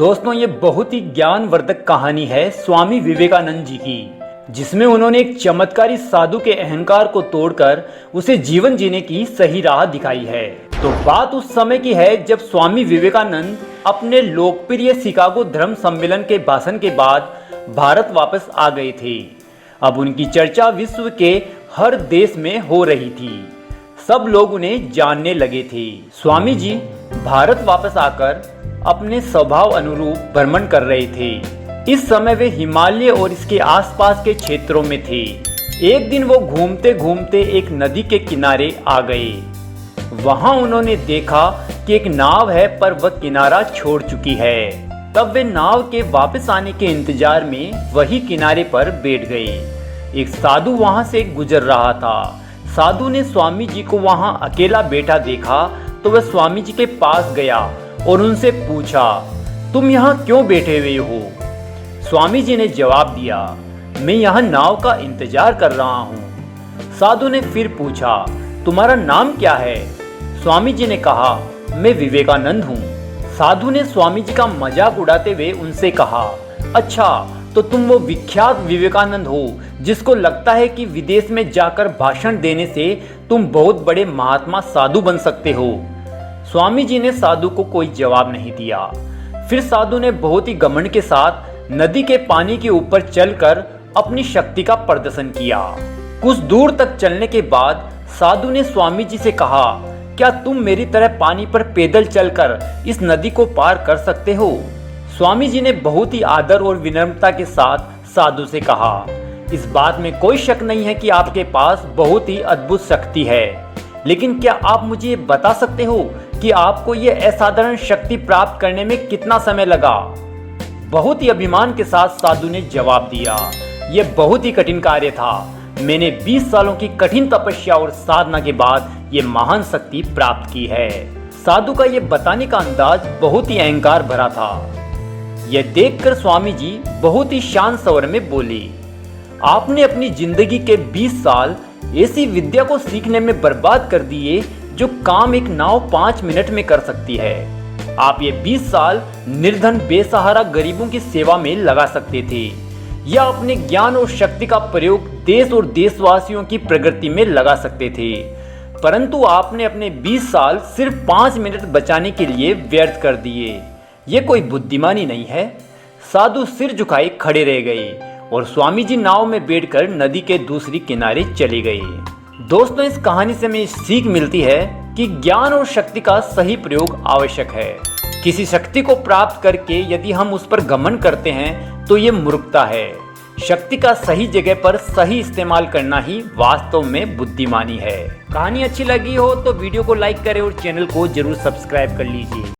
दोस्तों ये बहुत ही ज्ञानवर्धक कहानी है स्वामी विवेकानंद जी की, जिसमें उन्होंने एक चमत्कारी साधु के अहंकार को तोड़कर उसे जीवन जीने की सही राह दिखाई है। तो बात उस समय की है जब स्वामी विवेकानंद अपने लोकप्रिय शिकागो धर्म सम्मेलन के भाषण के बाद भारत वापस आ गए थे। अब उनकी चर्चा विश्व के हर देश में हो रही थी। सब लोग उन्हें जानने लगे थे। स्वामी जी भारत वापस आकर अपने स्वभाव अनुरूप भ्रमण कर रहे थे। इस समय वे हिमालय और इसके आसपास के क्षेत्रों में थे। एक दिन वो घूमते घूमते एक नदी के किनारे आ गए। वहां उन्होंने देखा कि एक नाव है पर वह किनारा छोड़ चुकी है। तब वे नाव के वापस आने के इंतजार में वही किनारे पर बैठ गए। एक साधु वहां से गुजर रहा था। साधु ने स्वामी जी को वहां अकेला बैठा देखा तो वह स्वामी जी के पास गया और उनसे पूछा, तुम यहाँ क्यों बैठे हुए हो? स्वामी जी ने जवाब दिया, मैं यहाँ नाव का इंतजार कर रहा हूँ। साधु ने फिर पूछा, तुम्हारा नाम क्या है? स्वामी जी ने कहा, मैं विवेकानंद हूँ। साधु ने स्वामी जी का मजाक उड़ाते हुए उनसे कहा, अच्छा तो तुम वो विख्यात विवेकानंद हो जिसको लगता है कि विदेश में जाकर भाषण देने से तुम बहुत बड़े महात्मा साधु बन सकते हो। स्वामी जी ने साधु को कोई जवाब नहीं दिया। फिर साधु ने बहुत ही घमंड के साथ नदी के पानी के ऊपर चलकर अपनी शक्ति का प्रदर्शन किया। कुछ दूर तक चलने के बाद साधु ने स्वामी जी से कहा, क्या तुम मेरी तरह पानी पर पैदल चलकर इस नदी को पार कर सकते हो? स्वामी जी ने बहुत ही आदर और विनम्रता के साथ साधु से कहा, इस बात में कोई शक नहीं है कि आपके पास बहुत ही अद्भुत शक्ति है, लेकिन क्या आप मुझे ये बता सकते हो कि आपको ये असाधारण शक्ति प्राप्त करने में कितना समय लगा? बहुत ही अभिमान के साथ साधु ने जवाब दिया, यह बहुत ही कठिन कार्य था। मैंने 20 सालों की कठिन तपस्या और साधना के बाद ये महान शक्ति प्राप्त की है। साधु का ये बताने का अंदाज बहुत ही अहंकार भरा था। यह देखकर स्वामी जी बहुत ही शांत स्वर में बोले, आपने अपनी जिंदगी के 20 साल ऐसी विद्या को सीखने में बर्बाद कर दिए जो काम एक नाव 5 मिनट में कर सकती है। आप ये 20 साल निर्धन बेसहारा गरीबों की सेवा में लगा सकते थे, या अपने ज्ञान और शक्ति का प्रयोग देश और देशवासियों की प्रगति में लगा सकते थे, परंतु आपने अपने 20 साल सिर्फ 5 मिनट बचाने के लिए व्यर्थ कर दिए। ये कोई बुद्धिमानी नहीं है। साधु सिर झुकाए खड़े रह गए और स्वामी जी नाव में बैठकर नदी के दूसरी किनारे चले गए। दोस्तों इस कहानी से हमें सीख मिलती है कि ज्ञान और शक्ति का सही प्रयोग आवश्यक है। किसी शक्ति को प्राप्त करके यदि हम उस पर घमंड करते हैं तो ये मूर्खता है। शक्ति का सही जगह पर सही इस्तेमाल करना ही वास्तव में बुद्धिमानी है। कहानी अच्छी लगी हो तो वीडियो को लाइक करें और चैनल को जरूर सब्सक्राइब कर लीजिए।